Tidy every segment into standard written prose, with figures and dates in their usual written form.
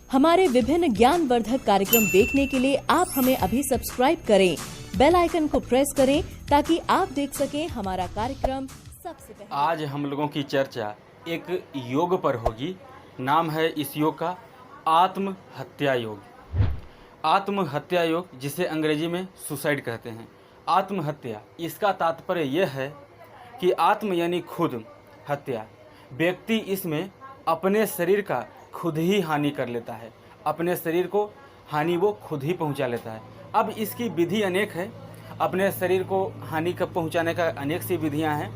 हमारे विभिन्न ज्ञानवर्धक कार्यक्रम देखने के लिए आप हमें अभी सब्सक्राइब करें, बेल आइकन को प्रेस करें ताकि आप देख सकें हमारा कार्यक्रम सबसे पहले। आज हम लोगों की चर्चा एक योग पर होगी। नाम है इस योग का आत्महत्या योग। आत्महत्या योग, जिसे अंग्रेजी में सुसाइड कहते हैं। आत्महत्या, इसका तात्पर्य यह है कि आत्म यानी खुद, हत्या, व्यक्ति इसमें अपने शरीर का खुद ही हानि कर लेता है। अपने शरीर को हानि वो खुद ही पहुंचा लेता है। अब इसकी विधि अनेक है। अपने शरीर को हानि का पहुंचाने का अनेक सी विधियां हैं।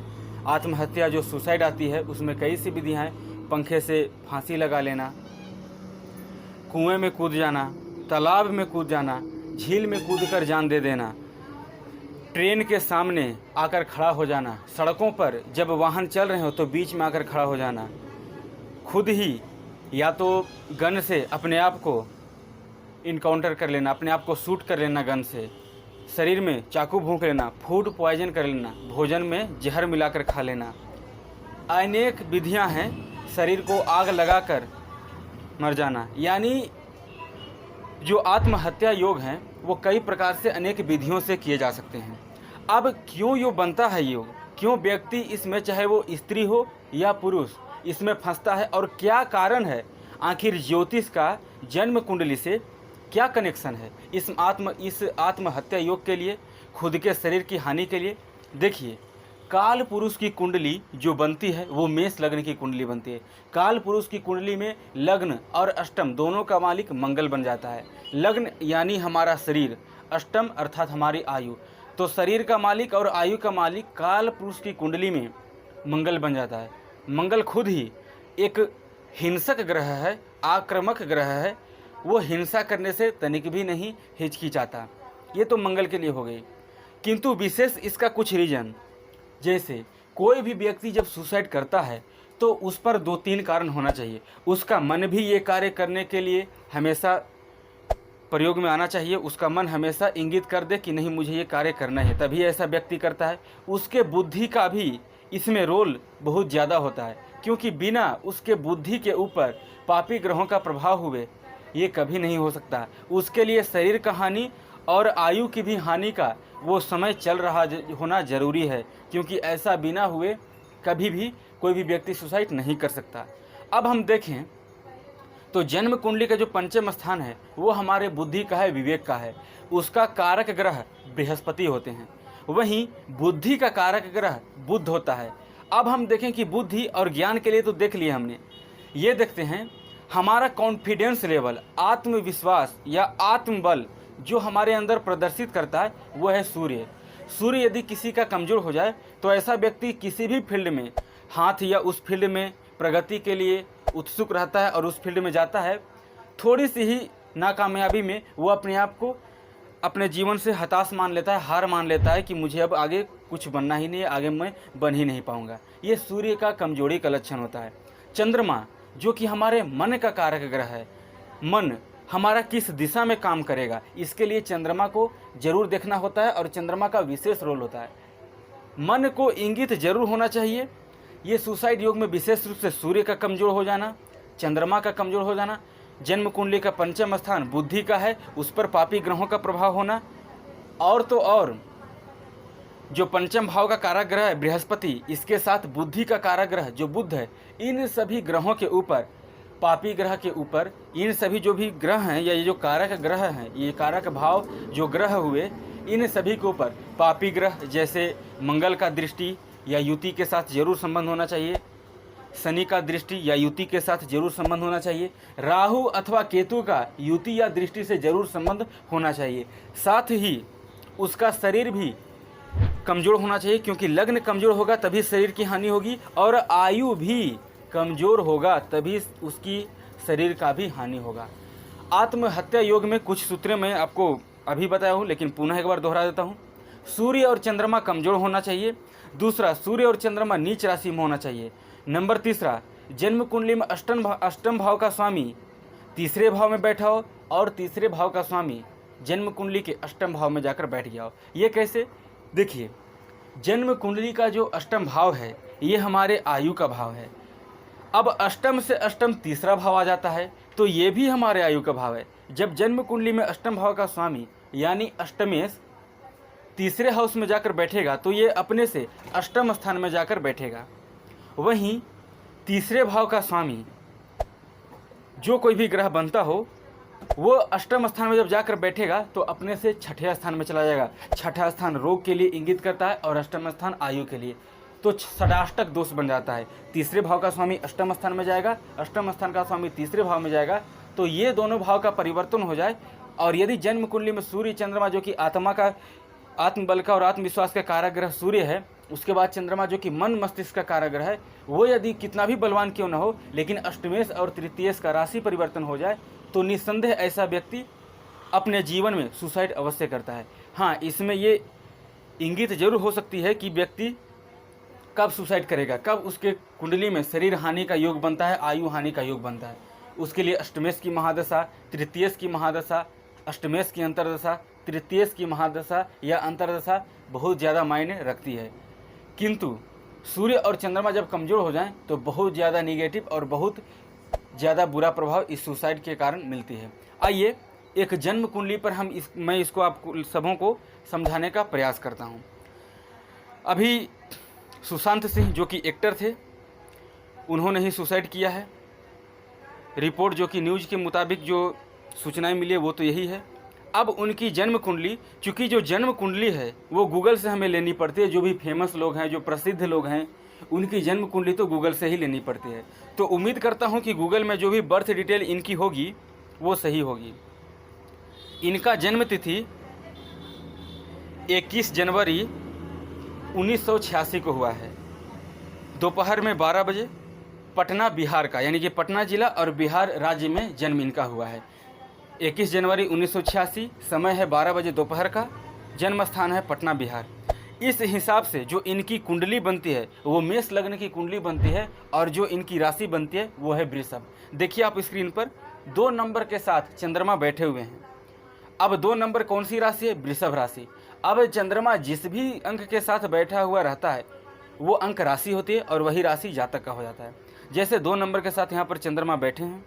आत्महत्या जो सुसाइड आती है उसमें कई सी विधियां हैं। पंखे से फांसी लगा लेना, कुएं में कूद जाना, तालाब में कूद जाना, झील में कूदकर जान दे देना, ट्रेन के सामने आकर खड़ा हो जाना, सड़कों पर जब वाहन चल रहे हो तो बीच में आकर खड़ा हो जाना, खुद ही या तो गन से अपने आप को इनकाउंटर कर लेना, अपने आप को शूट कर लेना गन से, शरीर में चाकू भोंक लेना, फूड पॉइजन कर लेना, भोजन में जहर मिलाकर खा लेना। अनेक विधियां हैं। शरीर को आग लगाकर मर जाना, यानी जो आत्महत्या योग हैं वो कई प्रकार से अनेक विधियों से किए जा सकते हैं। अब क्यों योग बनता है योग, क्यों व्यक्ति इसमें, चाहे वो स्त्री हो या पुरुष, इसमें फंसता है और क्या कारण है? आखिर ज्योतिष का जन्म कुंडली से क्या कनेक्शन है इस आत्महत्या योग के लिए, खुद के शरीर की हानि के लिए? देखिए, काल पुरुष की कुंडली जो बनती है वो मेष लग्न की कुंडली बनती है। काल पुरुष की कुंडली में लग्न और अष्टम दोनों का मालिक मंगल बन जाता है। लग्न यानी हमारा शरीर, अष्टम अर्थात हमारी आयु। तो शरीर का मालिक और आयु का मालिक काल पुरुष की कुंडली में मंगल बन जाता है। मंगल खुद ही एक हिंसक ग्रह है, आक्रामक ग्रह है। वो हिंसा करने से तनिक भी नहीं हिचकिचाता। ये तो मंगल के लिए हो गई। किंतु विशेष इसका कुछ रीजन, जैसे कोई भी व्यक्ति जब सुसाइड करता है तो उस पर 2-3 कारण होना चाहिए। उसका मन भी ये कार्य करने के लिए हमेशा प्रयोग में आना चाहिए। उसका मन हमेशा इंगित कर दे कि नहीं, मुझे ये कार्य करना है, तभी ऐसा व्यक्ति करता है। उसके बुद्धि का भी इसमें रोल बहुत ज़्यादा होता है, क्योंकि बिना उसके बुद्धि के ऊपर पापी ग्रहों का प्रभाव हुए ये कभी नहीं हो सकता। उसके लिए शरीर का हानि और आयु की भी हानि का वो समय चल रहा होना जरूरी है, क्योंकि ऐसा बिना हुए कभी भी कोई भी व्यक्ति सुसाइड नहीं कर सकता। अब हम देखें तो जन्म कुंडली का जो पंचम स्थान है वो हमारे बुद्धि का है, विवेक का है। उसका कारक ग्रह बृहस्पति होते हैं, वहीं बुद्धि का कारक ग्रह बुध होता है। अब हम देखें कि बुद्धि और ज्ञान के लिए तो देख लिया हमने। ये देखते हैं हमारा कॉन्फिडेंस लेवल, आत्मविश्वास या आत्मबल जो हमारे अंदर प्रदर्शित करता है वो है सूर्य। सूर्य यदि किसी का कमज़ोर हो जाए तो ऐसा व्यक्ति किसी भी फील्ड में हाथ या उस फील्ड में प्रगति के लिए उत्सुक रहता है और उस फील्ड में जाता है। थोड़ी सी ही नाकामयाबी में वो अपने आप को अपने जीवन से हताश मान लेता है, हार मान लेता है कि मुझे अब आगे कुछ बनना ही नहीं है, आगे मैं बन ही नहीं पाऊंगा। ये सूर्य का कमजोरी का लक्षण होता है। चंद्रमा जो कि हमारे मन का कारक ग्रह है, मन हमारा किस दिशा में काम करेगा इसके लिए चंद्रमा को जरूर देखना होता है और चंद्रमा का विशेष रोल होता है। मन को इंगित जरूर होना चाहिए। ये सुसाइड योग में विशेष रूप से सूर्य का कमजोर हो जाना, चंद्रमा का कमजोर हो जाना, जन्म कुंडली का पंचम स्थान बुद्धि का है, उस पर पापी ग्रहों का प्रभाव होना, और तो और जो पंचम भाव का कारक ग्रह है बृहस्पति, इसके साथ बुद्धि का कारक ग्रह जो बुध है, इन सभी ग्रहों के ऊपर, पापी ग्रह के ऊपर, इन सभी जो भी ग्रह हैं या ये जो कारक ग्रह हैं, ये कारक भाव जो ग्रह हुए, इन सभी के ऊपर पापी ग्रह जैसे मंगल का दृष्टि या युति के साथ जरूर संबंध होना चाहिए, शनि का दृष्टि या युति के साथ जरूर संबंध होना चाहिए, राहु अथवा केतु का युति या दृष्टि से जरूर संबंध होना चाहिए। साथ ही उसका शरीर भी कमज़ोर होना चाहिए, क्योंकि लग्न कमज़ोर होगा तभी शरीर की हानि होगी, और आयु भी कमज़ोर होगा तभी उसकी शरीर का भी हानि होगा। आत्महत्या योग में कुछ सूत्र मैं आपको अभी बताया हूँ, लेकिन पुनः एक बार दोहरा देता हूँ। सूर्य और चंद्रमा कमज़ोर होना चाहिए। दूसरा, सूर्य और चंद्रमा नीच राशि में होना चाहिए। नंबर तीसरा, जन्म कुंडली में अष्टम भाव का स्वामी तीसरे भाव में बैठा हो और तीसरे भाव का स्वामी जन्म कुंडली के अष्टम भाव में जाकर बैठ गया हो। ये कैसे? देखिए, जन्म कुंडली का जो अष्टम भाव है ये हमारे आयु का भाव है। अब अष्टम से अष्टम तीसरा भाव आ जाता है, तो ये भी हमारे आयु का भाव है। जब जन्म कुंडली में अष्टम भाव का स्वामी यानी अष्टमेश तीसरे हाउस में जाकर बैठेगा तो ये अपने से अष्टम स्थान में जाकर बैठेगा। वहीं तीसरे भाव का स्वामी जो कोई भी ग्रह बनता हो वो अष्टम स्थान में जब जाकर बैठेगा तो अपने से छठे स्थान में चला जाएगा। छठा स्थान रोग के लिए इंगित करता है और अष्टम स्थान आयु के लिए, तो षडाष्टक दोष बन जाता है। तीसरे भाव का स्वामी अष्टम स्थान में जाएगा, अष्टम स्थान का स्वामी तीसरे भाव में जाएगा, तो ये दोनों भाव का परिवर्तन हो जाए। और यदि जन्म कुंडली में सूर्य चंद्रमा जो कि आत्मा का, आत्मबल का और आत्मविश्वास का काराग्रह सूर्य है, उसके बाद चंद्रमा जो कि मन मस्तिष्क का काराग्रह है, वो यदि कितना भी बलवान क्यों न हो लेकिन अष्टमेश और तृतीयेश का राशि परिवर्तन हो जाए तो निस्संदेह ऐसा व्यक्ति अपने जीवन में सुसाइड अवश्य करता है। हाँ, इसमें ये इंगित जरूर हो सकती है कि व्यक्ति कब सुसाइड करेगा, कब उसके कुंडली में शरीर हानि का योग बनता है, आयु हानि का योग बनता है। उसके लिए अष्टमेश की महादशा, तृतीयेश की महादशा, अष्टमेश की अंतरदशा, तृतीयेश की महादशा या अंतरदशा बहुत ज़्यादा मायने रखती है। किंतु सूर्य और चंद्रमा जब कमज़ोर हो जाएं तो बहुत ज़्यादा निगेटिव और बहुत ज़्यादा बुरा प्रभाव इस सुसाइड के कारण मिलती है। आइए एक जन्म कुंडली पर मैं इसको आपको सबों को समझाने का प्रयास करता हूँ। अभी सुशांत सिंह जो कि एक्टर थे, उन्होंने ही सुसाइड किया है। रिपोर्ट जो कि न्यूज़ के मुताबिक जो सूचनाएं मिली है वो तो यही है। अब उनकी जन्म कुंडली, चूँकि जो जन्म कुंडली है वो गूगल से हमें लेनी पड़ती है, जो भी फेमस लोग हैं, जो प्रसिद्ध लोग हैं, उनकी जन्म कुंडली तो गूगल से ही लेनी पड़ती है। तो उम्मीद करता हूँ कि गूगल में जो भी बर्थ डिटेल इनकी होगी वो सही होगी। इनका जन्म तिथि 21 जनवरी 1986 को हुआ है, दोपहर में 12 बजे, पटना बिहार का, यानी कि पटना जिला और बिहार राज्य में जन्म इनका हुआ है। 21 जनवरी 1986, समय है 12 बजे दोपहर का, जन्म स्थान है पटना बिहार। इस हिसाब से जो इनकी कुंडली बनती है वो मेष लग्न की कुंडली बनती है और जो इनकी राशि बनती है वो है वृषभ। देखिए आप स्क्रीन पर 2 नंबर के साथ चंद्रमा बैठे हुए हैं। अब 2 नंबर कौन सी राशि है? वृषभ राशि। अब चंद्रमा जिस भी अंक के साथ बैठा हुआ रहता है वो अंक राशि होती है और वही राशि जातक का हो जाता है। जैसे 2 नंबर के साथ यहाँ पर चंद्रमा बैठे हैं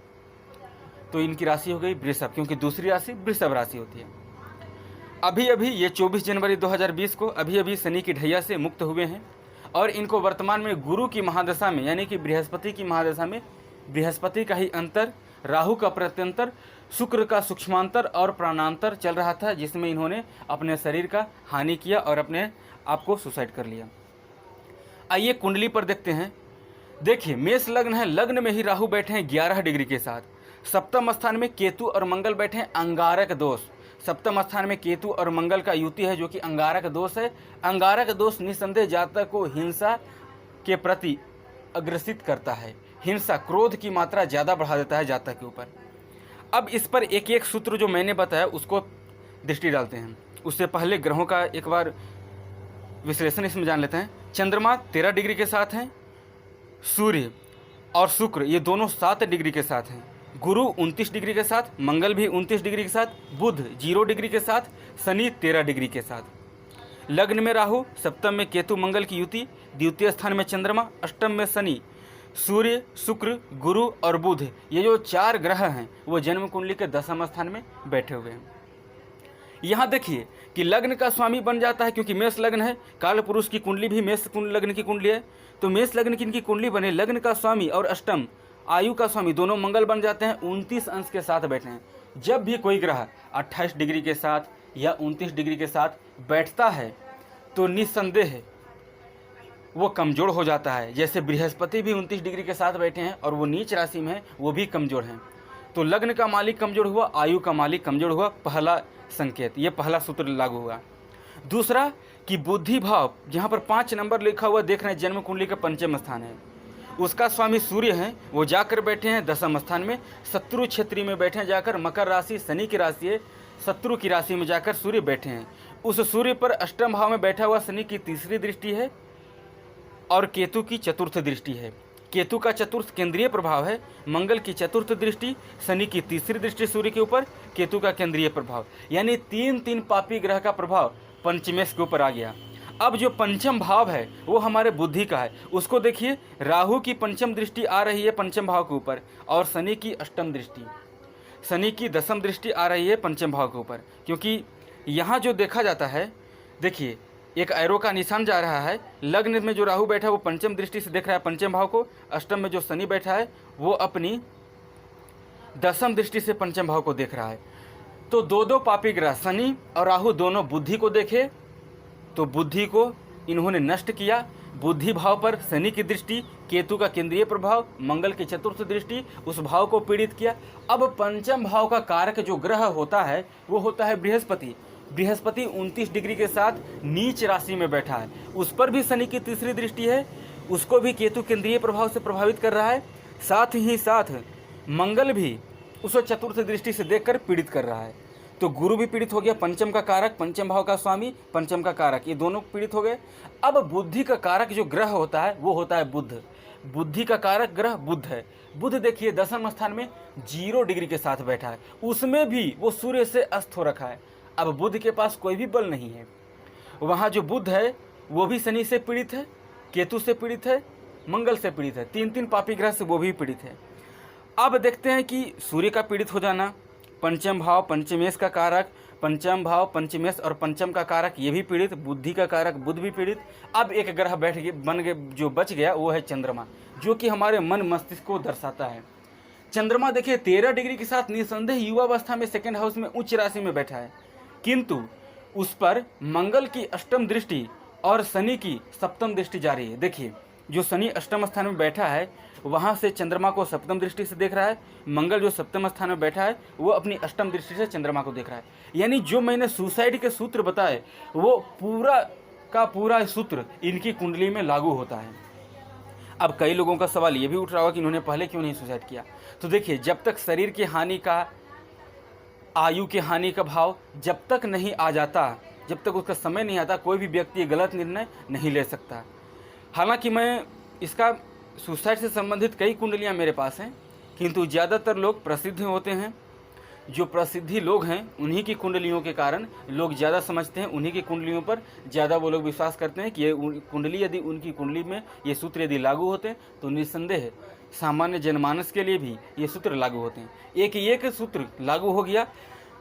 तो इनकी राशि हो गई वृषभ, क्योंकि दूसरी राशि वृषभ राशि होती है। अभी अभी ये 24 जनवरी 2020 को अभी शनि की ढैया से मुक्त हुए हैं और इनको वर्तमान में गुरु की महादशा में, यानी कि बृहस्पति की महादशा में, बृहस्पति का ही अंतर, राहु का प्रत्यंतर, शुक्र का सूक्ष्मांतर और प्राणांतर चल रहा था, जिसमें इन्होंने अपने शरीर का हानि किया और अपने आप को सुसाइड कर लिया। आइए कुंडली पर देखते हैं। देखिए मेष लग्न है, लग्न में ही राहु बैठे हैं 11 डिग्री के साथ। सप्तम स्थान में केतु और मंगल बैठे हैं, अंगारक दोष। सप्तम स्थान में केतु और मंगल का युति है जो कि अंगारक दोष है। अंगारक दोष निस्संदेह जातक को हिंसा के प्रति अग्रसित करता है। हिंसा, क्रोध की मात्रा ज़्यादा बढ़ा देता है जातक के ऊपर। अब इस पर एक एक सूत्र जो मैंने बताया उसको दृष्टि डालते हैं। उससे पहले ग्रहों का एक बार विश्लेषण इसमें जान लेते हैं। चंद्रमा 13 डिग्री के साथ हैं, सूर्य और शुक्र ये दोनों 7 डिग्री के साथ हैं, गुरु 29 डिग्री के साथ, मंगल भी 29 डिग्री के साथ, बुध 0 डिग्री के साथ, शनि 13 डिग्री के साथ। लग्न में राहु, सप्तम में केतु मंगल की युति, द्वितीय स्थान में चंद्रमा, अष्टम में शनि, सूर्य, शुक्र, गुरु और बुध, ये जो 4 ग्रह हैं वो जन्म कुंडली के 10वें स्थान में बैठे हुए हैं। यहाँ देखिए कि लग्न का स्वामी बन जाता है, क्योंकि मेष लग्न है, काल पुरुष की कुंडली भी मेष लग्न की कुंडली है, तो मेष लग्न की इनकी कुंडली बने, लग्न का स्वामी और अष्टम आयु का स्वामी दोनों मंगल बन जाते हैं, 29 अंश के साथ बैठे हैं। जब भी कोई ग्रह 28 डिग्री के साथ या 29 डिग्री के साथ बैठता है तो निस्संदेह वो कमज़ोर हो जाता है। जैसे बृहस्पति भी 29 डिग्री के साथ बैठे हैं और वो नीच राशि में है, वो भी कमज़ोर हैं। तो लग्न का मालिक कमज़ोर हुआ, आयु का मालिक कमज़ोर हुआ, पहला संकेत, ये पहला सूत्र लागू हुआ। दूसरा कि बुद्धि भाव, जहाँ पर 5 नंबर लिखा हुआ देख रहे हैं, जन्म कुंडली का 5वां स्थान है, उसका स्वामी सूर्य हैं, वो जाकर बैठे हैं 10वें स्थान में, शत्रु क्षेत्री में बैठे हैं जाकर। मकर राशि शनि की राशि है, शत्रु की राशि में जाकर सूर्य बैठे हैं। उस सूर्य पर अष्टम भाव में बैठा हुआ शनि की तीसरी दृष्टि है और केतु की चतुर्थ दृष्टि है। केतु का चतुर्थ केंद्रीय प्रभाव है, मंगल की चतुर्थ दृष्टि, शनि की तीसरी दृष्टि सूर्य के ऊपर, केतु का केंद्रीय प्रभाव, यानी 3 पापी ग्रह का प्रभाव पंचमेश के ऊपर आ गया। अब जो पंचम भाव है वो हमारे बुद्धि का है, उसको देखिए, राहु की पंचम दृष्टि आ रही है पंचम भाव के ऊपर और शनि की अष्टम दृष्टि। शनि की दशम दृष्टि आ रही है पंचम भाव के ऊपर, क्योंकि यहाँ जो देखा जाता है, देखिए एक एरो का निशान जा रहा है। लग्न में जो राहु बैठा है वो पंचम दृष्टि से देख रहा है पंचम भाव को। अष्टम में जो शनि बैठा है वो अपनी दशम दृष्टि से पंचम भाव को देख रहा है। तो दो पापी ग्रह शनि और राहु दोनों बुद्धि को देखे, तो बुद्धि को इन्होंने नष्ट किया। बुद्धि भाव पर शनि की दृष्टि, केतु का केंद्रीय प्रभाव, मंगल की चतुर्थ दृष्टि उस भाव को पीड़ित किया। अब पंचम भाव का कारक जो ग्रह होता है वो होता है बृहस्पति। बृहस्पति 29 डिग्री के साथ नीच राशि में बैठा है, उस पर भी शनि की तीसरी दृष्टि है, उसको भी केतु केंद्रीय प्रभाव से प्रभावित कर रहा है। साथ ही साथ मंगल भी उसको चतुर्थ दृष्टि से देखकर पीड़ित कर रहा है। तो गुरु भी पीड़ित हो गया, पंचम का कारक, पंचम भाव का स्वामी, पंचम का कारक, ये दोनों पीड़ित हो गए। अब बुद्धि का कारक जो ग्रह होता है वो होता है बुध। बुद्धि का कारक ग्रह बुध है। बुध देखिए दशम स्थान में 0 डिग्री के साथ बैठा है, उसमें भी वो सूर्य से अस्त हो रखा है। अब बुध के पास कोई भी बल नहीं है। वहाँ जो बुध है वो भी शनि से पीड़ित है, केतु से पीड़ित है, मंगल से पीड़ित है, 3 पापी ग्रह से वो भी पीड़ित है। अब देखते हैं कि सूर्य का पीड़ित हो जाना, पंचम भाव पंचमेश का कारक, पंचम भाव पंचमेश और पंचम का कारक ये भी पीड़ित, बुद्धि का कारक बुध भी पीड़ित। अब एक ग्रह जो बच गया वो है चंद्रमा, जो कि हमारे मन मस्तिष्क को दर्शाता है। चंद्रमा देखिए 13 डिग्री के साथ निसंदेह युवावस्था में सेकंड हाउस में उच्च राशि में बैठा है, किंतु उस पर मंगल की अष्टम दृष्टि और शनि की सप्तम दृष्टि जारी है। देखिए जो शनि अष्टम स्थान में बैठा है वहाँ से चंद्रमा को सप्तम दृष्टि से देख रहा है, मंगल जो सप्तम स्थान में बैठा है वो अपनी अष्टम दृष्टि से चंद्रमा को देख रहा है। यानी जो मैंने सुसाइड के सूत्र बताए वो पूरा का पूरा सूत्र इनकी कुंडली में लागू होता है। अब कई लोगों का सवाल ये भी उठ रहा होगा कि इन्होंने पहले क्यों नहीं सुसाइड किया। तो देखिए जब तक शरीर की हानि का, आयु की हानि का भाव जब तक नहीं आ जाता, जब तक उसका समय नहीं आता, कोई भी व्यक्ति गलत निर्णय नहीं ले सकता। हालांकि मैं इसका सुसाइड से संबंधित कई कुंडलियां मेरे पास हैं, किंतु ज़्यादातर लोग प्रसिद्ध होते हैं। जो प्रसिद्धि लोग हैं उन्हीं की कुंडलियों के कारण लोग ज़्यादा समझते हैं, उन्हीं की कुंडलियों पर ज़्यादा वो लोग विश्वास करते हैं कि ये कुंडली, यदि उनकी कुंडली में ये सूत्र यदि लागू होते हैं तो निस्संदेह सामान्य जनमानस के लिए भी ये सूत्र लागू होते हैं। एक सूत्र लागू हो गया।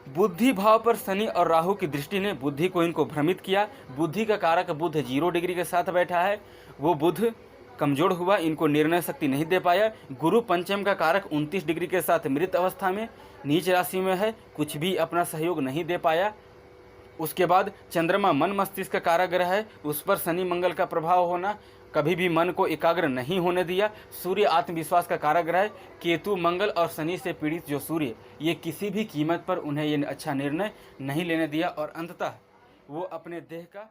बुद्धि भाव पर शनि और राहु की दृष्टि ने बुद्धि को इनको भ्रमित किया। बुद्धि का कारक बुध 0 डिग्री के साथ बैठा है, वो बुध कमजोर हुआ, इनको निर्णय शक्ति नहीं दे पाया। गुरु पंचम का कारक 29 डिग्री के साथ मृत अवस्था में नीच राशि में है, कुछ भी अपना सहयोग नहीं दे पाया। उसके बाद चंद्रमा मन मस्तिष्क का कारक ग्रह है, उस पर शनि मंगल का प्रभाव होना, कभी भी मन को एकाग्र नहीं होने दिया। सूर्य आत्मविश्वास का कारक ग्रह है, केतु मंगल और शनि से पीड़ित जो सूर्य, ये किसी भी कीमत पर उन्हें ये अच्छा निर्णय नहीं लेने दिया और अंततः वो अपने देह का